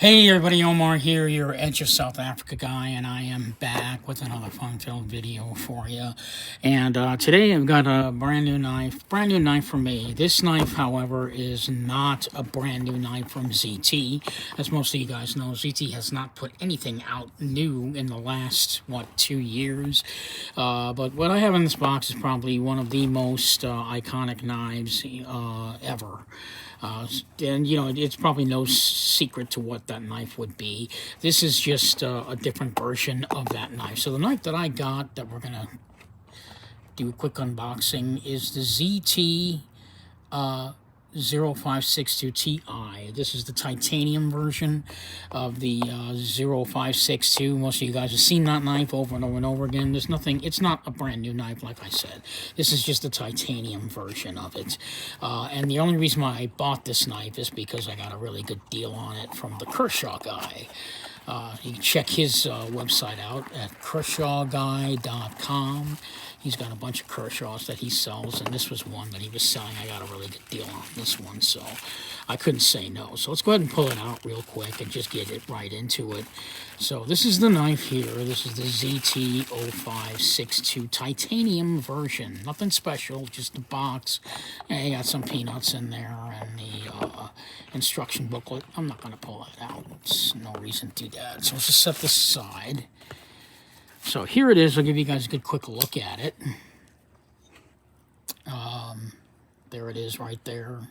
Hey everybody, Omar here, your Edge of South Africa guy, and I am back with another fun-filled video for you. And today I've got a brand new knife for me. This knife, however, is not a brand new knife from ZT. As most of you guys know, ZT has not put anything out new in the last, 2 years. But what I have in this box is probably one of the most iconic knives ever. And you know, it's probably no secret to what that knife would be. This is just a different version of that knife. So the knife that I got that we're gonna do a quick unboxing is the ZT 0562 Ti. This is the titanium version of the 0562. Most of you guys have seen that knife over and over and over again. There's nothing, it's not a brand new knife, like I said. This is just the titanium version of it. And the only reason why I bought this knife is because I got a really good deal on it from the Kershaw guy. You can check his website out at kershawguy.com. He's got a bunch of Kershaws that he sells, and this was one that he was selling. I got a really good deal on this one, so I couldn't say no. So let's go ahead and pull it out real quick and just get it right into it. So this is the knife here. This is the ZT 0562 titanium version. Nothing special, just a box. And you got some peanuts in there and the instruction booklet. I'm not going to pull that out. There's no reason to do that. So let's just set this aside. So here it is. I'll give you guys a good quick look at it. There it is right there.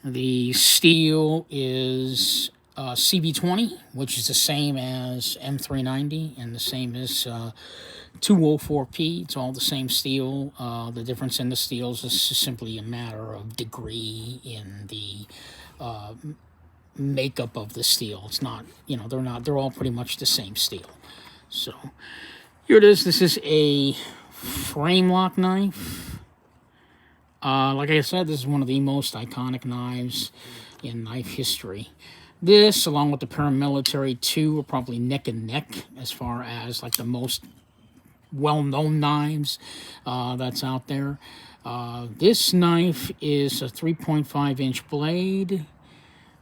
The steel is CB20, which is the same as M390 and the same as 204P. It's all the same steel. The difference in the steels is simply a matter of degree in the makeup of the steel. It's not, you know, they're all pretty much the same steel. So here it is. This is a frame lock knife. Like I said, this is one of the most iconic knives in knife history. This, along with the Paramilitary 2, are probably neck and neck as far as like the most well-known knives that's out there. This knife is a 3.5-inch blade.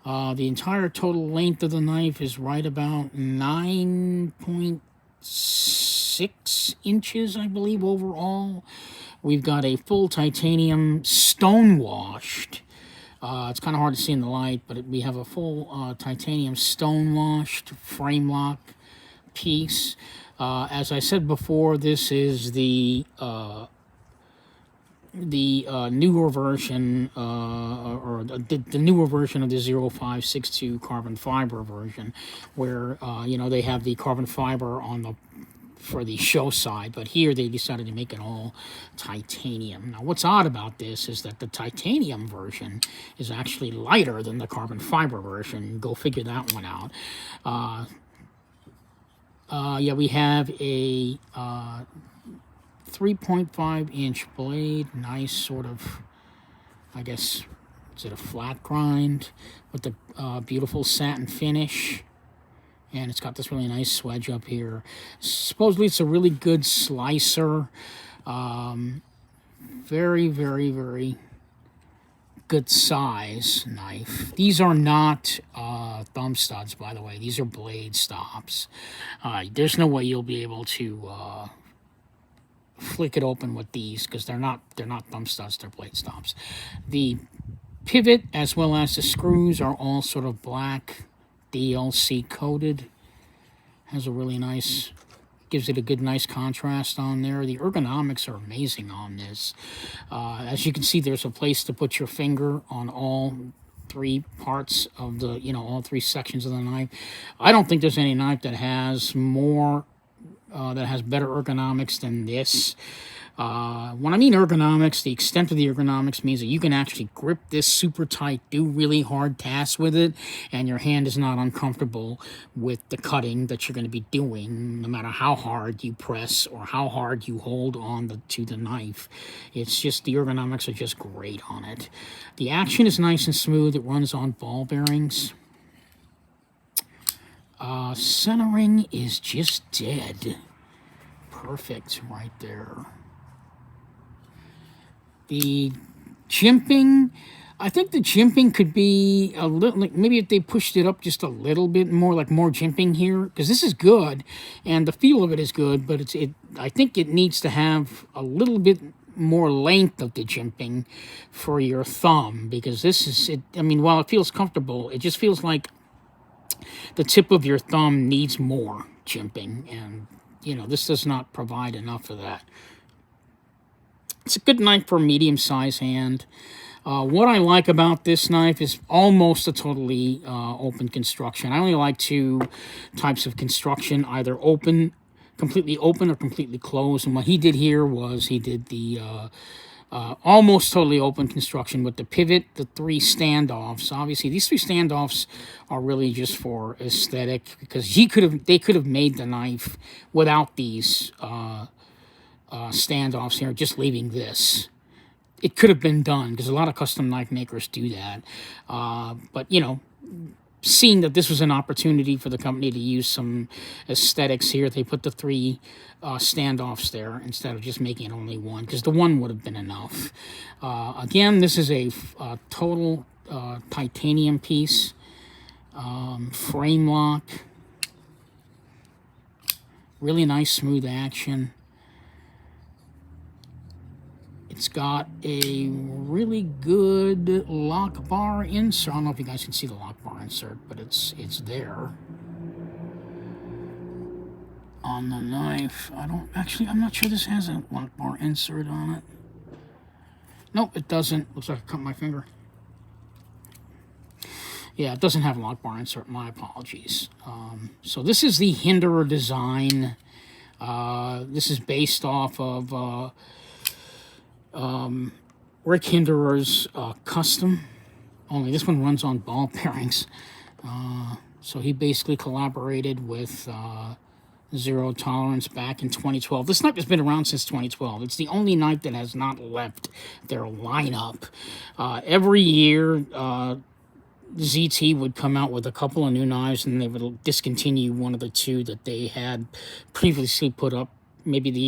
The entire total length of the knife is right about 9.6 inches, I believe, overall. We've got a full titanium stone-washed. It's kind of hard to see in the light, but we have a full titanium stone-washed frame lock piece. As I said before, this is the newer version, or the newer version of the 0562 carbon fiber version, where you know, they have the carbon fiber on the for the show side, but here they decided to make it all titanium. Now, what's odd about this is that the titanium version is actually lighter than the carbon fiber version. Go figure that one out. Yeah, we have a 3.5-inch blade, nice sort of, I guess, is it a flat grind with the beautiful satin finish, and it's got this really nice swedge up here. Supposedly it's a really good slicer. Very, very, very good size knife. These are not thumb studs, by the way. These are blade stops. There's no way you'll be able to flick it open with these, because they're not thumb studs, they're blade stops. The pivot as well as the screws are all sort of black DLC coated. Has a really nice, gives it a good nice contrast on there. The ergonomics are amazing on this. As you can see, there's a place to put your finger on all three parts of the, you know, all three sections of the knife. I don't think there's any knife that has more that has better ergonomics than this. When I mean ergonomics, the extent of the ergonomics means that you can actually grip this super tight, do really hard tasks with it, and your hand is not uncomfortable with the cutting that you're going to be doing, no matter how hard you press or how hard you hold on to the knife. It's just, the ergonomics are just great on it. The action is nice and smooth. It runs on ball bearings. Centering is just dead. Perfect right there. The jimping, I think the jimping could be a little, like maybe if they pushed it up just a little bit more, like more jimping here, because this is good, and the feel of it is good, but I think it needs to have a little bit more length of the jimping for your thumb, because this is, I mean, while it feels comfortable, it just feels like the tip of your thumb needs more jimping, and, you know, this does not provide enough of that. It's a good knife for a medium-sized hand. What I like about this knife is almost a totally open construction. I only like two types of construction, either open, completely open, or completely closed. And what he did here was he did the almost totally open construction with the pivot, the three standoffs. Obviously, these three standoffs are really just for aesthetic, because they could have made the knife without these standoffs here, just leaving this. It could have been done, because a lot of custom knife makers do that. But, you know, seeing that this was an opportunity for the company to use some aesthetics here, they put the three standoffs there instead of just making it only one, because the one would have been enough. Again, this is a total titanium piece, frame lock, really nice smooth action. It's got a really good lock bar insert. I don't know if you guys can see the lock bar insert, but it's there on the knife. I'm not sure this has a lock bar insert on it. Nope, it doesn't. Looks like I cut my finger. Yeah, it doesn't have a lock bar insert. My apologies. So this is the Hinderer design. This is based off of Rick Hinderer's custom, only this one runs on ball bearings. So he basically collaborated with Zero Tolerance back in 2012. This knife has been around since 2012. It's the only knife that has not left their lineup. Every year, ZT would come out with a couple of new knives, and they would discontinue one of the two that they had previously put up maybe the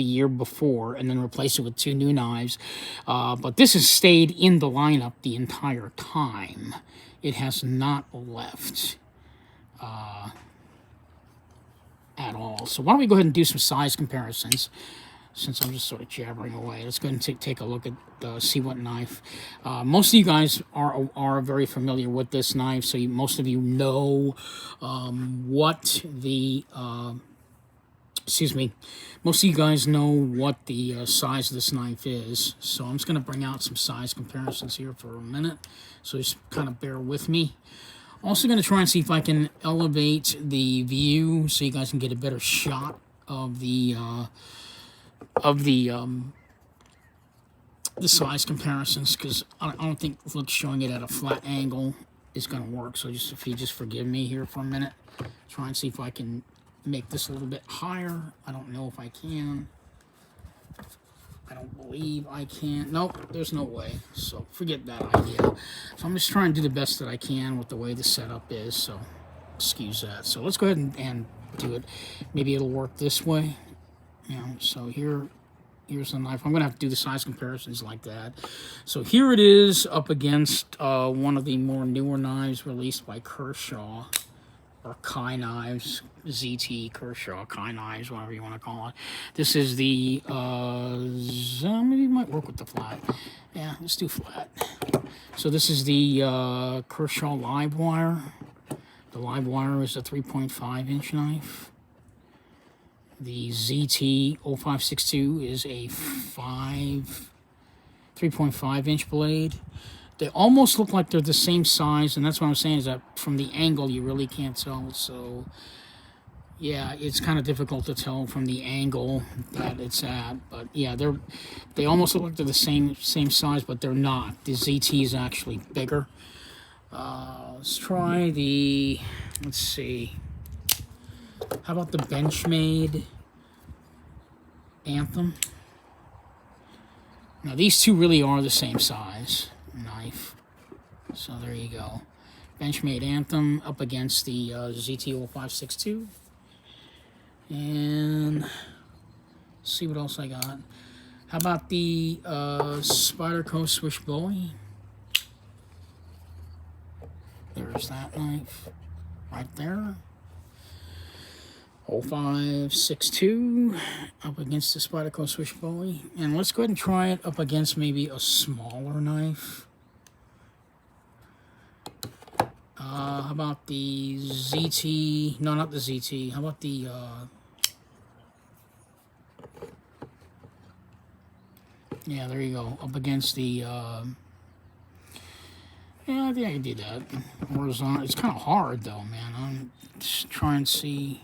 year before, and then replace it with two new knives. But this has stayed in the lineup the entire time. It has not left at all. So why don't we go ahead and do some size comparisons, since I'm just sort of jabbering away. Let's go ahead and take a look at see what knife. Most of you guys are very familiar with this knife, so most of you know what the most of you guys know what the size of this knife is. So I'm just going to bring out some size comparisons here for a minute. So just kind of bear with me. Also going to try and see if I can elevate the view so you guys can get a better shot of the size comparisons, because I don't think showing it at a flat angle is going to work. So if you just forgive me here for a minute, try and see if I can make this a little bit higher. I don't know if I can. I don't believe I can. Nope, there's no way. So forget that idea. So I'm just trying to do the best that I can with the way the setup is. So excuse that. So let's go ahead and do it. Maybe it'll work this way. You know, so here's the knife. I'm going to have to do the size comparisons like that. So here it is up against one of the more newer knives released by Kershaw, or Kai Knives, ZT, Kershaw, Kai Knives, whatever you want to call it. This is the, maybe it might work with the flat. Yeah, let's do flat. So this is the Kershaw Livewire. The Livewire is a 3.5-inch knife. The ZT 0562 is a 3.5-inch blade. They almost look like they're the same size, and that's what I'm saying, is that from the angle you really can't tell. So yeah, it's kind of difficult to tell from the angle that it's at. But yeah, they almost look like they're the same size, but they're not. The ZT is actually bigger. Let's try the, let's see, how about the Benchmade Anthem? Now these two really are the same size knife. So there you go. Benchmade Anthem up against the ZT 0562. And let's see what else I got. How about the Spyderco Swiss Bowie? There's that knife right there. 0562 up against the Spyderco Swiss Bowie. And let's go ahead and try it up against maybe a smaller knife. How about the ZT? No, not the ZT. How about the yeah, there you go. Up against the yeah, I think I can do that. Horizontal. It's kind of hard though, man. I'm just trying to see.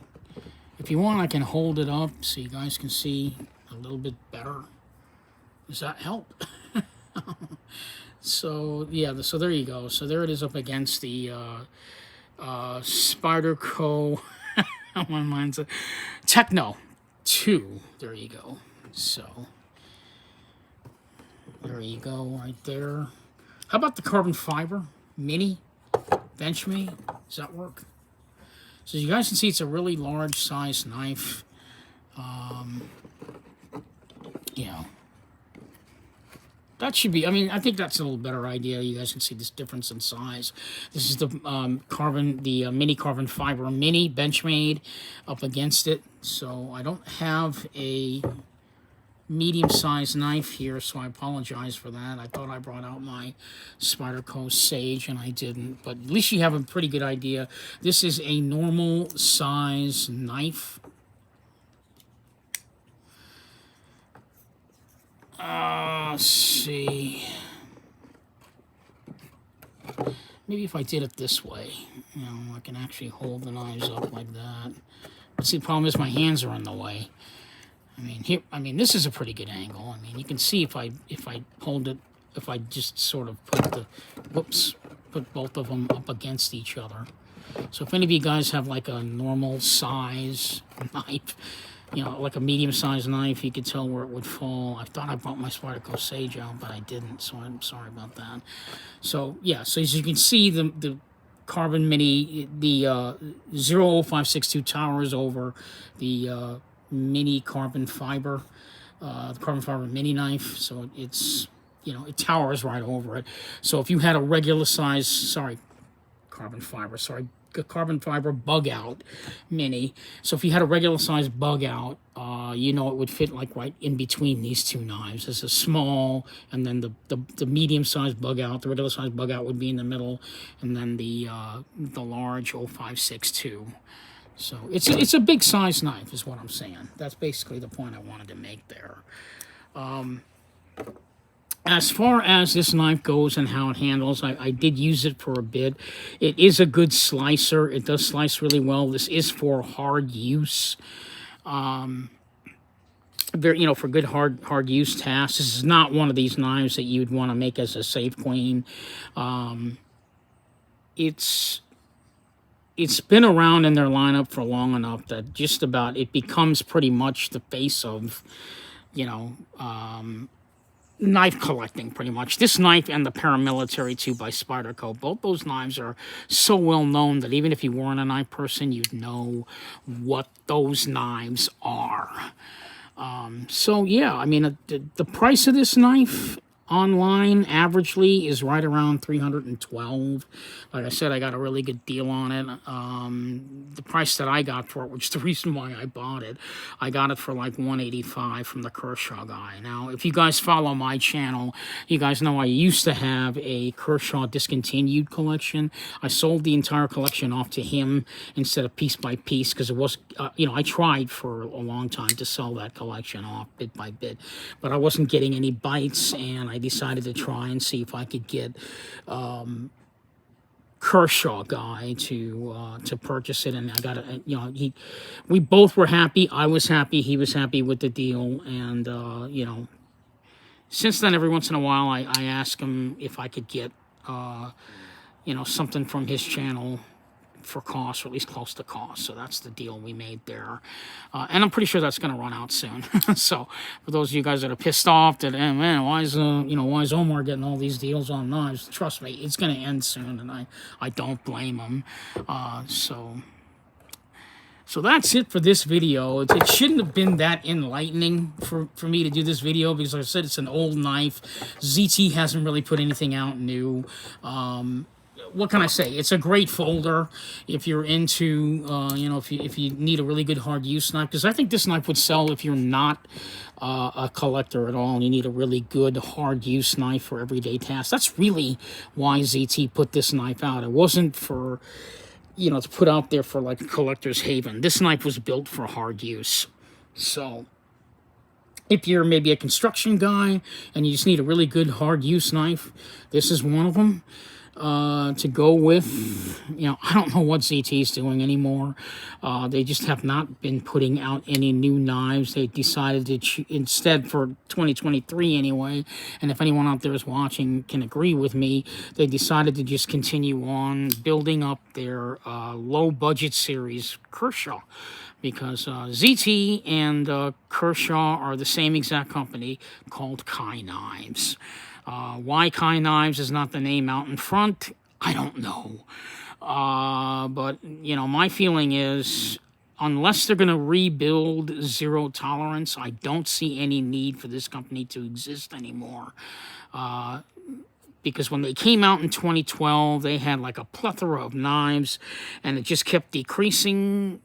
If you want, I can hold it up so you guys can see a little bit better. Does that help? So, yeah, so there you go. So there it is up against the Spyderco, my mind's a Techno 2. There you go. So, there you go right there. How about the carbon fiber mini Benchmade? Does that work? So you guys can see it's a really large size knife. You know, that should be, I mean, I think that's a little better idea. You guys can see this difference in size. This is the mini carbon fiber mini Benchmade up against it. So I don't have a medium-sized knife here, so I apologize for that. I thought I brought out my Spyderco Sage, and I didn't. But at least you have a pretty good idea. This is a normal size knife. Let's see. Maybe if I did it this way, you know, I can actually hold the knives up like that. But see, the problem is my hands are in the way. I mean, here. I mean, this is a pretty good angle. I mean, you can see if I hold it, if I just sort of put both of them up against each other. So if any of you guys have like a normal size knife, you know, like a medium-sized knife, you could tell where it would fall. I thought I brought my Spyderco Sage out, but I didn't, so I'm sorry about that. So yeah, so as you can see, the Carbon Mini, the 00562 towers over the mini carbon fiber, the carbon fiber mini knife. So it's, you know, it towers right over it. So if you had a regular size, carbon fiber bug out mini. So if you had a regular size bug out, you know, it would fit like right in between these two knives. There's a small, and then the medium sized bug out, the regular size bug out would be in the middle, and then the large 0562. So it's a big size knife is what I'm saying. That's basically the point I wanted to make there. As far as this knife goes and how it handles, I did use it for a bit. It is a good slicer. It does slice really well. This is for hard use. Very, you know, for good hard use tasks. This is not one of these knives that you'd want to make as a safe clean. It's been around in their lineup for long enough that just about it becomes pretty much the face of, you know, knife collecting, pretty much. This knife and the Paramilitary 2 by Spyderco, both those knives are so well known that even if you weren't a knife person, you'd know what those knives are. So yeah, I mean, the price of this knife online averagely is right around $312. Like I said, I got a really good deal on it. The price that I got for it, which is the reason why I bought it, I got it for like $185 from the Kershaw guy. Now, if you guys follow my channel, you guys know I used to have a Kershaw discontinued collection. I sold the entire collection off to him instead of piece by piece because it was, you know, I tried for a long time to sell that collection off bit by bit, but I wasn't getting any bites, and I decided to try and see if I could get Kershaw guy to purchase it, and I got it. You know, we both were happy. I was happy. He was happy with the deal, and you know, since then, every once in a while, I ask him if I could get you know, something from his channel for cost, or at least close to cost. So that's the deal we made there, and I'm pretty sure that's going to run out soon. So for those of you guys that are pissed off that, hey, man, why is Omar getting all these deals on knives? Trust me, it's going to end soon, and I don't blame him. So that's it for this video. It shouldn't have been that enlightening for me to do this video because, like I said, it's an old knife. ZT hasn't really put anything out new. what can I say? It's a great folder if you're into, you know, if you need a really good hard use knife, because I think this knife would sell if you're not a collector at all and you need a really good hard use knife for everyday tasks. That's really why ZT put this knife out. It wasn't for, you know, to put out there for like a collector's haven. This knife was built for hard use. So if you're maybe a construction guy and you just need a really good hard use knife, this is one of them to go with. You know, I don't know what ZT is doing anymore. They just have not been putting out any new knives. They decided to instead for 2023 anyway, and if anyone out there is watching can agree with me, they decided to just continue on building up their low budget series Kershaw, because ZT and Kershaw are the same exact company called Kai Knives. Why Kai Knives is not the name out in front, I don't know. But, you know, my feeling is, unless they're going to rebuild Zero Tolerance, I don't see any need for this company to exist anymore. Because when they came out in 2012, they had like a plethora of knives, and it just kept decreasing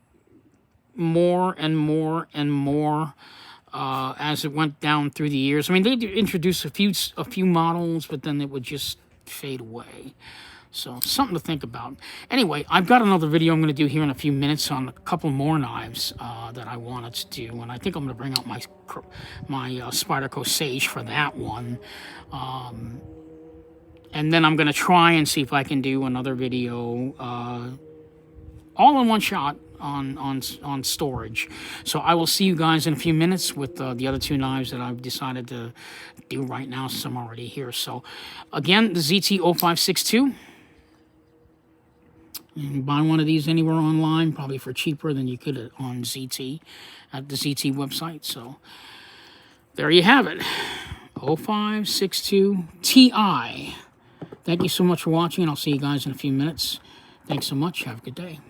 more and more and more as it went down through the years. I mean, they introduced a few models, but then it would just fade away. So something to think about. Anyway, I've got another video I'm going to do here in a few minutes on a couple more knives that I wanted to do, and I think I'm going to bring out my Spyderco Sage for that one. And then I'm going to try and see if I can do another video all in one shot on storage. So I will see you guys in a few minutes with the other two knives that I've decided to do right now since I'm already here. So again, the ZT-0562. You can buy one of these anywhere online, probably for cheaper than you could on ZT, at the ZT website. So there you have it, 0562 Ti. Thank you so much for watching, and I'll see you guys in a few minutes. Thanks so much. Have a good day.